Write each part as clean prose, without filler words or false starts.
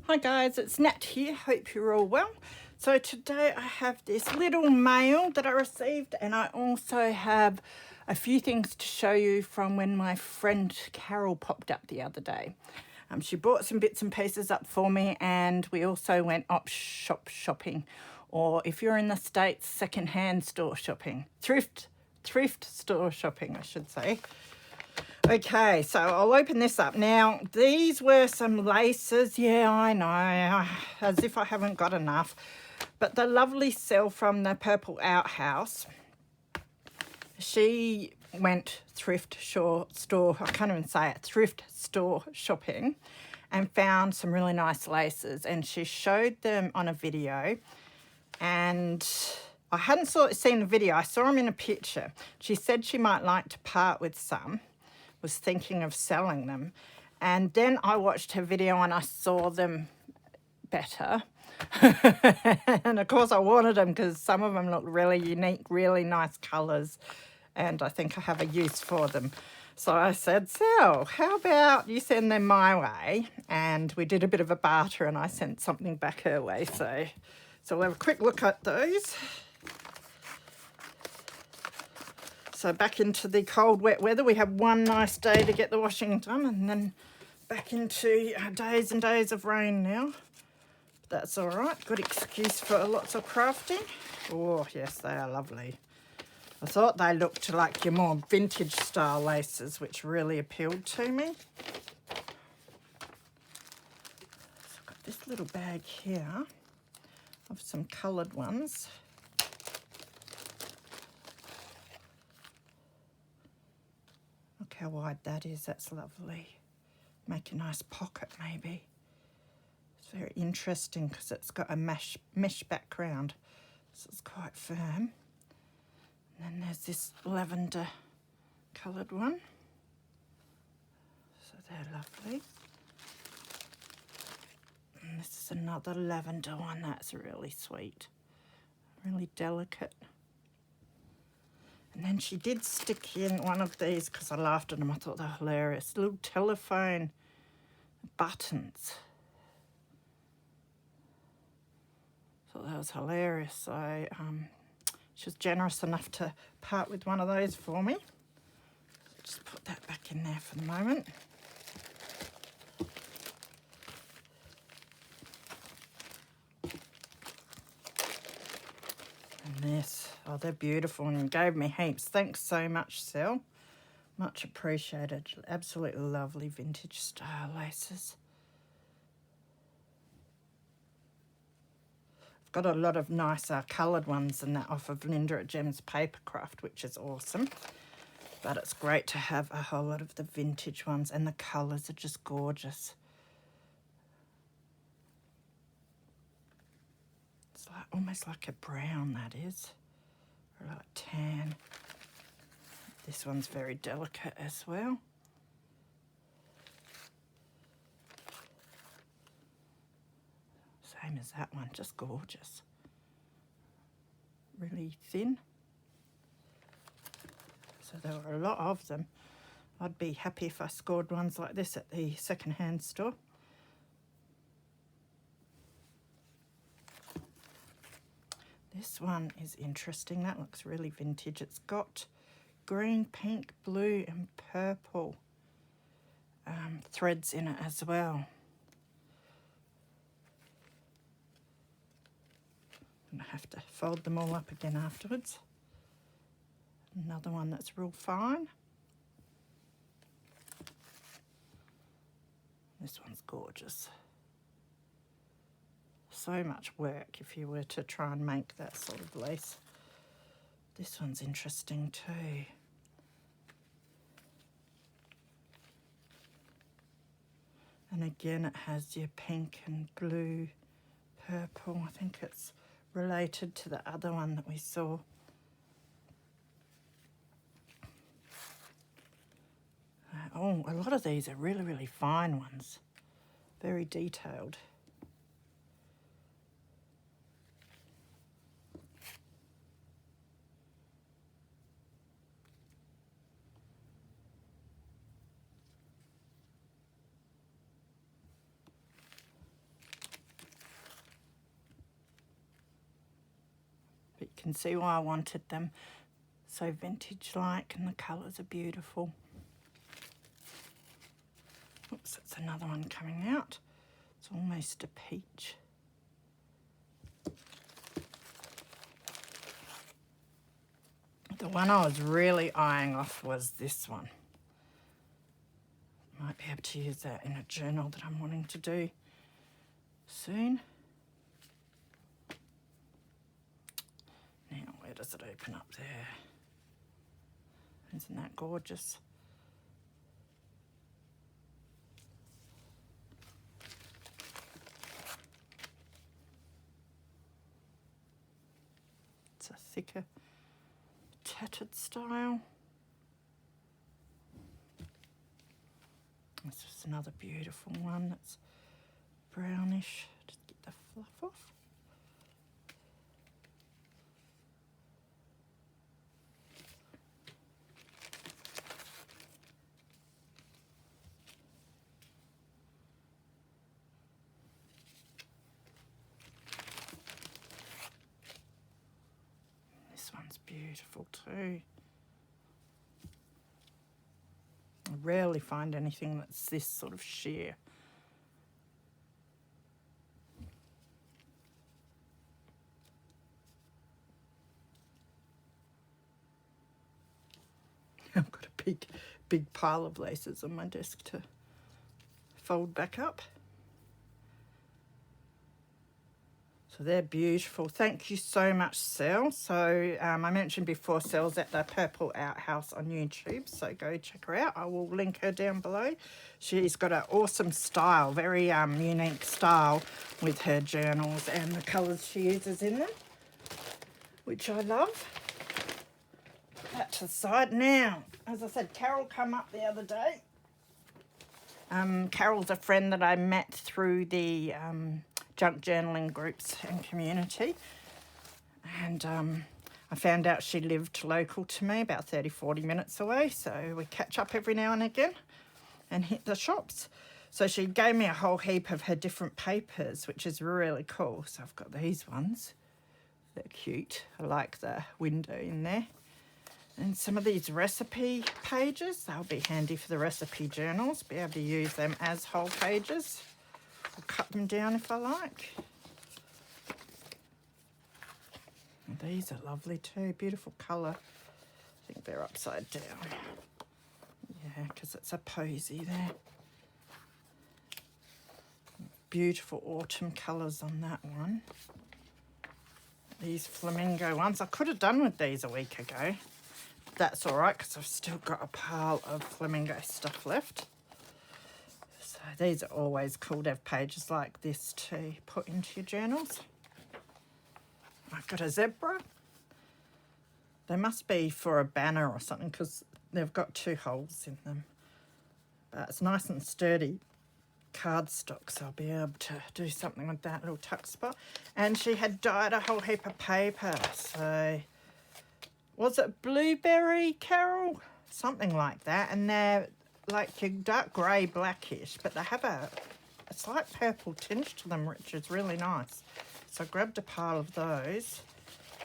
Hi guys, it's Nat here. Hope you're all well. So today I have this little mail that I received, and I also have a few things to show you from when my friend Carol popped up the other day. She bought some bits and pieces up for me, and we also went op shop shopping, or if you're in the States, second-hand store shopping. Thrift store shopping, I should say. Okay, so I'll open this up. Now, these were some laces. Yeah, I know, as if I haven't got enough. But the lovely Sel from the Purple Outhouse, she went thrift store, I can't even say it, thrift store shopping, and found some really nice laces. And she showed them on a video, and I hadn't seen the video. I saw them in a picture. She said she might like to part with some. Was thinking of selling them, and then I watched her video and I saw them better. And of course I wanted them because some of them look really unique, really nice colors, and I think I have a use for them. So I said, Sal, how about you send them my way? And we did a bit of a barter, and I sent something back her way. So we'll have a quick look at those. So back into the cold, wet weather. We had one nice day to get the washing done, and then back into days and days of rain now. That's all right. Good excuse for lots of crafting. Oh, yes, they are lovely. I thought they looked like your more vintage style laces, which really appealed to me. So I've got this little bag here of some coloured ones. Look how wide that is. That's lovely. Make a nice pocket maybe. It's very interesting because it's got a mesh background, so it's quite firm. And then there's this lavender coloured one. So they're lovely. And this is another lavender one. That's really sweet. Really delicate. And then she did stick in one of these because I laughed at them. I thought they were hilarious. Little telephone buttons. Thought that was hilarious. So she was generous enough to part with one of those for me. Just put that back in there for the moment. And this, oh, they're beautiful, and you gave me heaps. Thanks so much, Sel. Much appreciated. Absolutely lovely vintage style laces. I've got a lot of nicer coloured ones than that off of Linda at Gems Papercraft, which is awesome. But it's great to have a whole lot of the vintage ones, and the colours are just gorgeous. It's like almost like a brown, that is, or like tan. This one's very delicate as well. Same as that one, just gorgeous. Really thin. So there were a lot of them. I'd be happy if I scored ones like this at the second-hand store. This one is interesting. That looks really vintage. It's got green, pink, blue and purple threads in it as well. I'm going to have to fold them all up again afterwards. Another one that's real fine. This one's gorgeous. So much work if you were to try and make that sort of lace. This one's interesting too. And again, it has your pink and blue, purple. I think it's related to the other one that we saw. Oh, a lot of these are really, really fine ones. Very detailed. can see why I wanted them. So vintage-like, and the colours are beautiful. Oops, that's another one coming out. It's almost a peach. The one I was really eyeing off was this one. Might be able to use that in a journal that I'm wanting to do soon. Now, where does it open up there? Isn't that gorgeous? It's a thicker, tattered style. This is another beautiful one that's brownish. Just get the fluff off. This one's beautiful too. I rarely find anything that's this sort of sheer. I've got a big pile of laces on my desk to fold back up. So they're beautiful. Thank you so much, Sel. So I mentioned before, Sel's at the Purple Outhouse on YouTube, so go check her out. I will link her down below. She's got an awesome style, very unique style with her journals and the colours she uses in them, which I love. Put that to the side. Now, as I said, Carol come up the other day. Carol's a friend that I met through the junk journaling groups and community, and I found out she lived local to me, about 30-40 minutes away, so we catch up every now and again and hit the shops. So she gave me a whole heap of her different papers, which is really cool. So I've got these ones. They're cute. I like the window in there. And some of these recipe pages, they'll be handy for the recipe journals. Be able to use them as whole pages. I'll cut them down if I like. And these are lovely too, beautiful colour. I think they're upside down. Yeah, because it's a posy there. Beautiful autumn colours on that one. These flamingo ones, I could have done with these a week ago. That's all right, because I've still got a pile of flamingo stuff left. So these are always cool to have pages like this to put into your journals. I've got a zebra. They must be for a banner or something, because they've got 2 holes in them. But it's nice and sturdy cardstock, so I'll be able to do something with that little tuck spot. And she had dyed a whole heap of paper, so... Was it blueberry, Carol? Something like that. And they're like dark grey, blackish, but they have it's like purple tinge to them, which is really nice. So I grabbed a pile of those.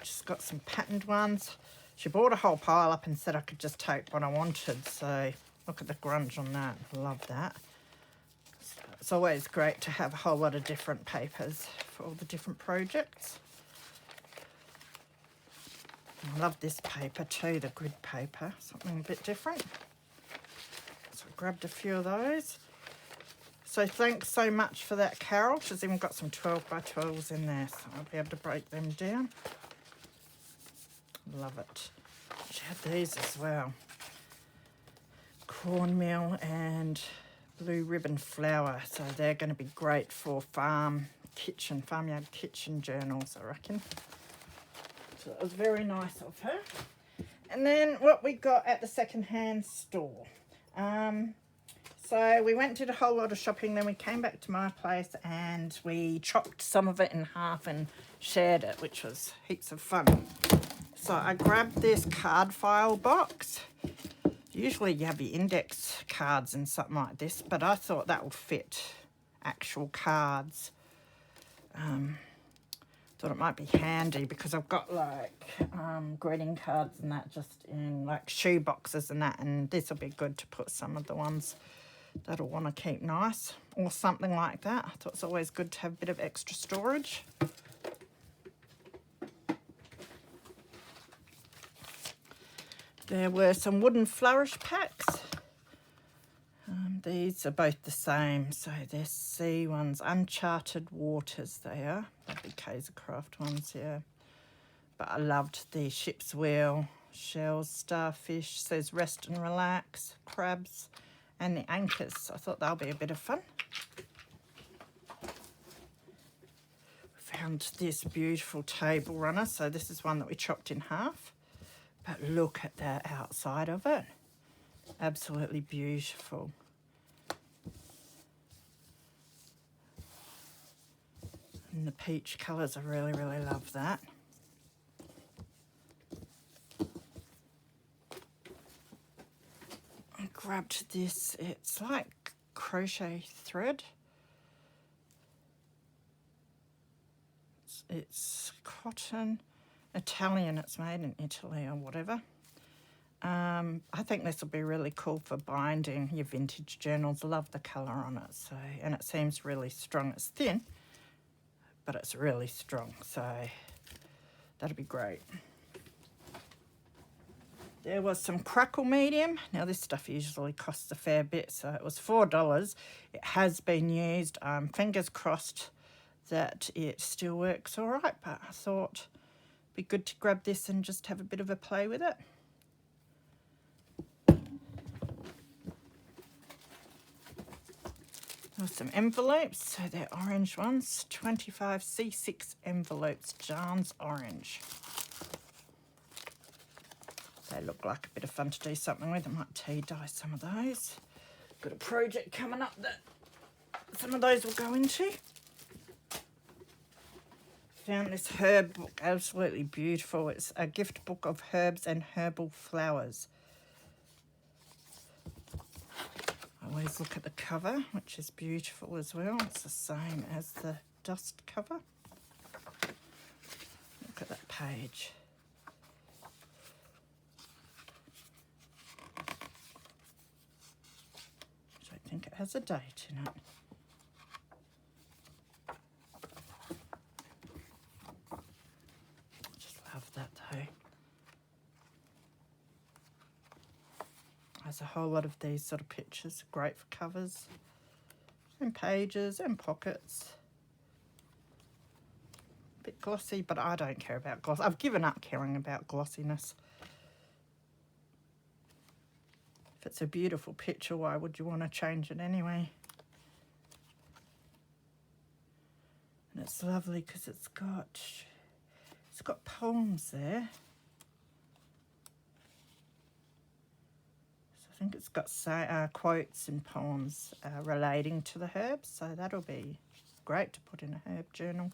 Just got some patterned ones. She bought a whole pile up and said I could just take what I wanted. So look at the grunge on that. Love that. So it's always great to have a whole lot of different papers for all the different projects. I love this paper too, the grid paper, something a bit different. So I grabbed a few of those. So thanks so much for that, Carol. She's even got some 12x12s in there, so I'll be able to break them down. Love it. She had these as well. Cornmeal and blue ribbon flour. So they're going to be great for farmyard kitchen journals, I reckon. So it was very nice of her. And then what we got at the secondhand store. So we went to a whole lot of shopping, then we came back to my place and we chopped some of it in half and shared it, which was heaps of fun. So I grabbed this card file box. Usually you have your index cards and something like this, but I thought that would fit actual cards. Thought it might be handy because I've got like greeting cards and that just in like shoe boxes and that, and this will be good to put some of the ones that I'll want to keep nice or something like that. I thought it's always good to have a bit of extra storage. There were some wooden flourish packs. These are both the same, so they're sea ones, Uncharted Waters they are. They'd be Kaisercraft ones, yeah. But I loved the ship's wheel, shells, starfish, says rest and relax, crabs, and the anchors. I thought they'll be a bit of fun. Found this beautiful table runner, so this is one that we chopped in half. But look at the outside of it. Absolutely beautiful. And the peach colours, I really, really love that. I grabbed this, it's like crochet thread. It's cotton, Italian, it's made in Italy or whatever. I think this will be really cool for binding your vintage journals. Love the colour on it, so, and it seems really strong. It's thin, but it's really strong, so that'll be great. There was some crackle medium. Now this stuff usually costs a fair bit, so it was $4. It has been used. Fingers crossed that it still works all right, but I thought it'd be good to grab this and just have a bit of a play with it. There were some envelopes, so they're orange ones, 25 C6 envelopes, Jarn's orange. They look like a bit of fun to do something with. I might tea dye some of those. Got a project coming up that some of those will go into. Found this herb book, absolutely beautiful. It's a gift book of herbs and herbal flowers. I always look at the cover, which is beautiful as well. It's the same as the dust cover. Look at that page. I think it has a date in it. Just love that though. There's a whole lot of these sort of pictures, great for covers and pages and pockets. A bit glossy, but I don't care about gloss. I've given up caring about glossiness. If it's a beautiful picture, why would you want to change it anyway? And it's lovely because it's got poems there. I think it's got quotes and poems relating to the herbs, so that'll be great to put in a herb journal.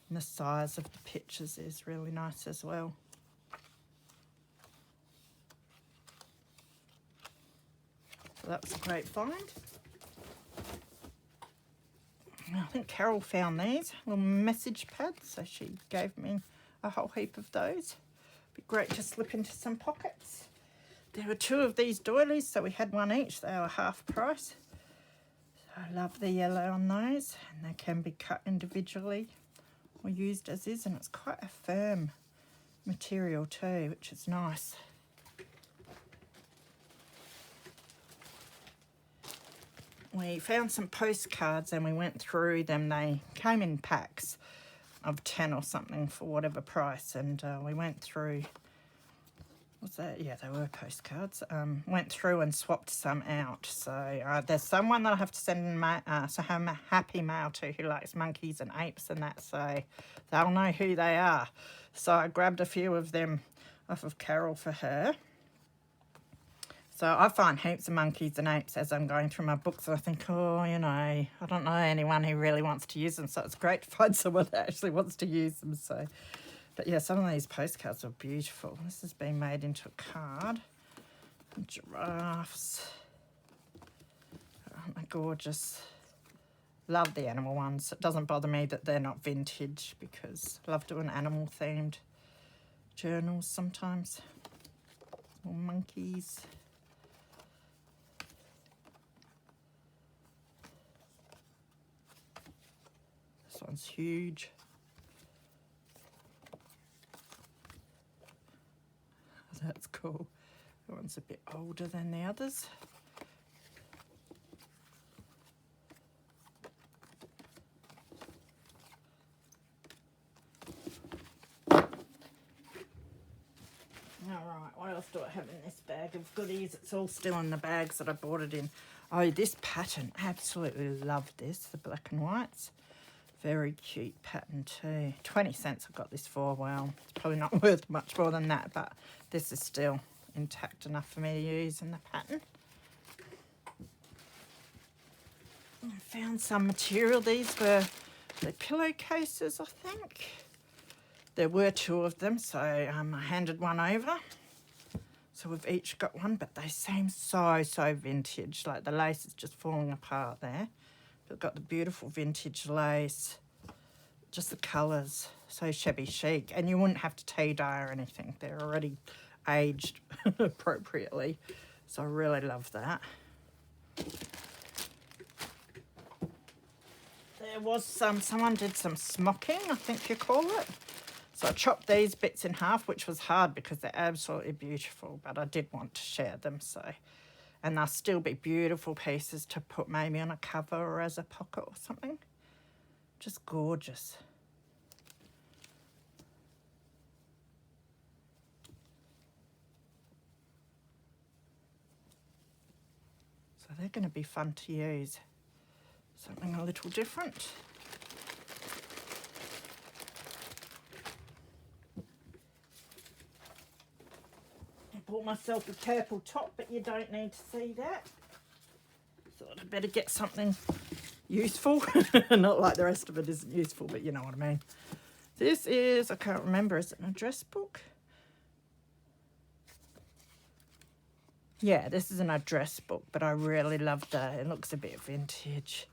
And the size of the pictures is really nice as well. So that was a great find. I think Carol found these little message pads, so she gave me a whole heap of those. Be great to slip into some pockets. There were 2 of these doilies, so we had one each. They were half price. So I love the yellow on those, and they can be cut individually or used as is, and it's quite a firm material too, which is nice. We found some postcards and we went through them. They came in packs of 10 or something for whatever price, and we went through, what's that? Yeah, they were postcards. Went through and swapped some out. So there's someone that I have to send some happy mail to who likes monkeys and apes and that, so they'll know who they are. So I grabbed a few of them off of Carol for her. So I find heaps of monkeys and apes as I'm going through my books, and I think, oh, you know, I don't know anyone who really wants to use them, so it's great to find someone that actually wants to use them. So, but yeah, some of these postcards are beautiful. This has been made into a card. Giraffes. Aren't they gorgeous? Love the animal ones. It doesn't bother me that they're not vintage because I love doing animal themed journals sometimes. Or monkeys. This one's huge. That's cool. That one's a bit older than the others. Alright, what else do I have in this bag of goodies? It's all still in the bags that I bought it in. Oh, this pattern. Absolutely love this. The black and whites. Very cute pattern too. 20 cents I got this for. Well, it's probably not worth much more than that, but this is still intact enough for me to use in the pattern. I found some material. These were the pillowcases, I think. There were 2 of them, so I handed one over. So we've each got one, but they seem so vintage. Like the lace is just falling apart there. They've got the beautiful vintage lace. Just the colours, so shabby chic. And you wouldn't have to tie-dye or anything. They're already aged appropriately. So I really love that. There was someone did some smocking, I think you call it. So I chopped these bits in half, which was hard because they're absolutely beautiful, but I did want to share them, so. And they'll still be beautiful pieces to put maybe on a cover or as a pocket or something. Just gorgeous. So they're going to be fun to use. Something a little different. Bought myself a purple top, but you don't need to see that. Thought I'd better get something useful. Not like the rest of it isn't useful, but you know what I mean. This is, I can't remember, is it an address book? Yeah, this is an address book, but I really love that. It looks a bit vintage.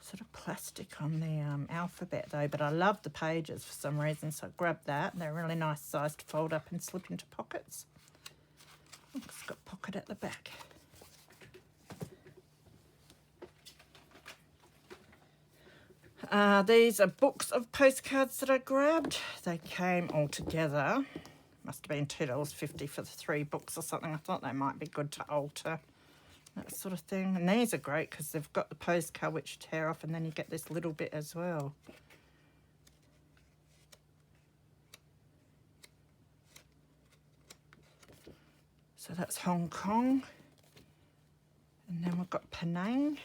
Sort of plastic on the alphabet though, but I love the pages for some reason, so I grabbed that. They're really nice size to fold up and slip into pockets. It's got a pocket at the back. These are books of postcards that I grabbed. They came all together. Must have been $2.50 for the 3 books or something. I thought they might be good to alter, that sort of thing. And these are great because they've got the postcard which you tear off, and then you get this little bit as well. So that's Hong Kong. And then we've got Penang.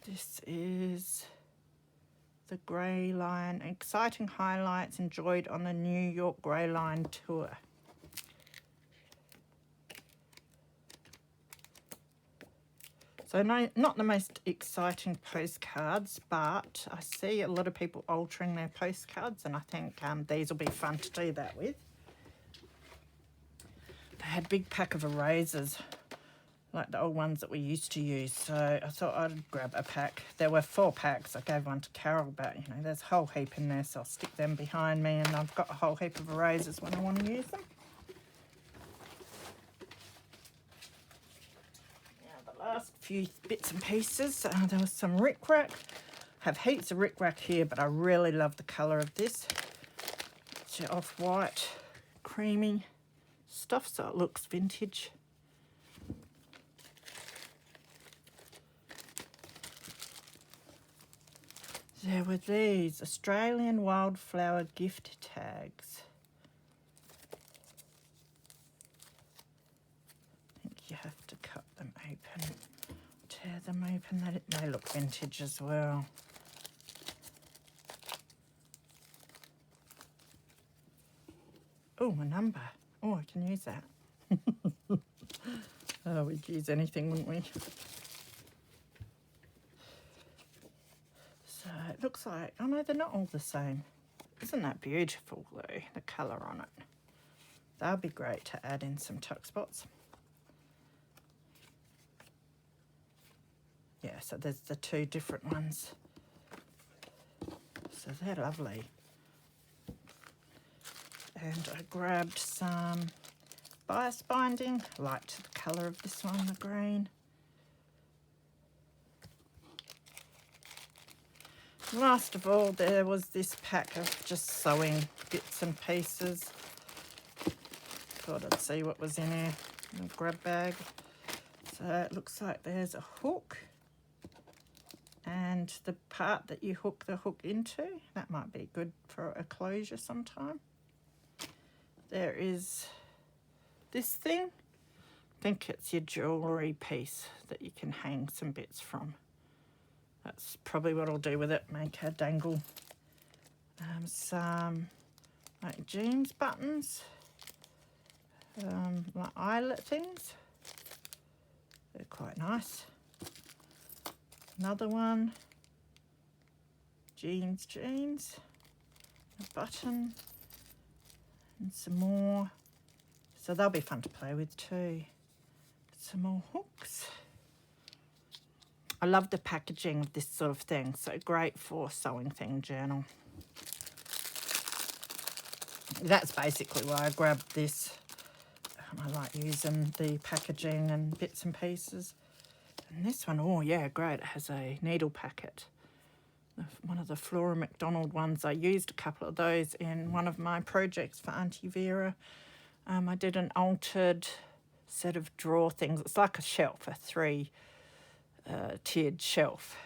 This is the Grey Line. Exciting highlights enjoyed on the New York Grey Line tour. So no, not the most exciting postcards, but I see a lot of people altering their postcards, and I think these will be fun to do that with. They had a big pack of erasers, like the old ones that we used to use, so I thought I'd grab a pack. There were 4 packs. I gave one to Carol, but you know, there's a whole heap in there, so I'll stick them behind me, and I've got a whole heap of erasers when I want to use them. Last few bits and pieces, there was some rickrack. I have heaps of rickrack here, but I really love the colour of this. It's off-white, creamy stuff, so it looks vintage. There were these Australian wildflower gift tags. I think you have to cut them open, tear them open. They look vintage as well. Oh, a number. Oh, I can use that. Oh, we'd use anything, wouldn't we? So it looks like, oh no, they're not all the same. Isn't that beautiful though, the colour on it? They'll be great to add in some tuck spots. Yeah, so there's the two different ones. So they're lovely. And I grabbed some bias binding. I liked the colour of this one, the green. Last of all, there was this pack of just sewing bits and pieces. Thought I'd see what was in here. A grab bag. So it looks like there's a hook. And the part that you hook the hook into, that might be good for a closure sometime. There is this thing. I think it's your jewellery piece that you can hang some bits from. That's probably what I'll do with it, make a dangle. Some like jeans buttons, like eyelet things. They're quite nice. Another one, jeans, a button, and some more. So they'll be fun to play with too. Some more hooks. I love the packaging of this sort of thing, so great for sewing thing journal. That's basically why I grabbed this. I like using the packaging and bits and pieces. And this one, oh yeah, great, it has a needle packet. One of the Flora McDonald ones. I used a couple of those in one of my projects for Auntie Vera. I did an altered set of drawer things. It's like a shelf, a tiered shelf.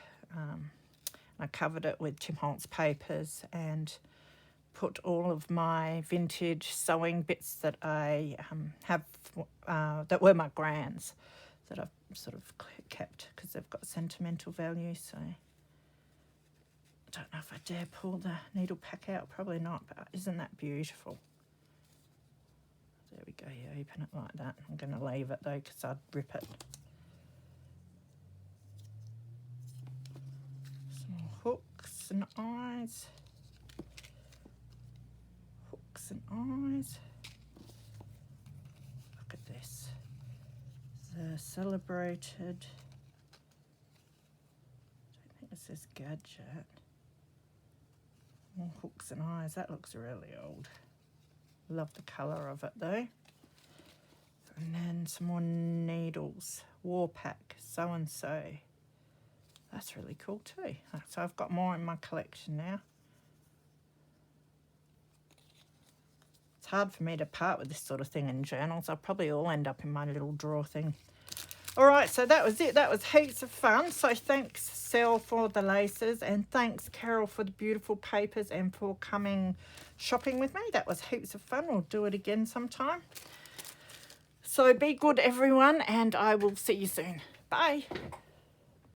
I covered it with Tim Holtz papers and put all of my vintage sewing bits that I have, that were my grand's, that I've sort of kept because they've got sentimental value. So I don't know if I dare pull the needle pack out, probably not, but isn't that beautiful? There we go, you open it like that. I'm going to leave it though because I'd rip it. Some hooks and eyes. Hooks and eyes. Look at this. The celebrated, I don't think it says gadget. More hooks and eyes. That looks really old. Love the colour of it though. And then some more needles. War pack, so and so. That's really cool too. So I've got more in my collection now. It's hard for me to part with this sort of thing in journals. I'll probably all end up in my little drawer thing. All right, so that was it. That was heaps of fun. So thanks, Sel, for the laces, and thanks, Carol, for the beautiful papers and for coming shopping with me. That was heaps of fun. We'll do it again sometime. So be good, everyone, and I will see you soon. Bye.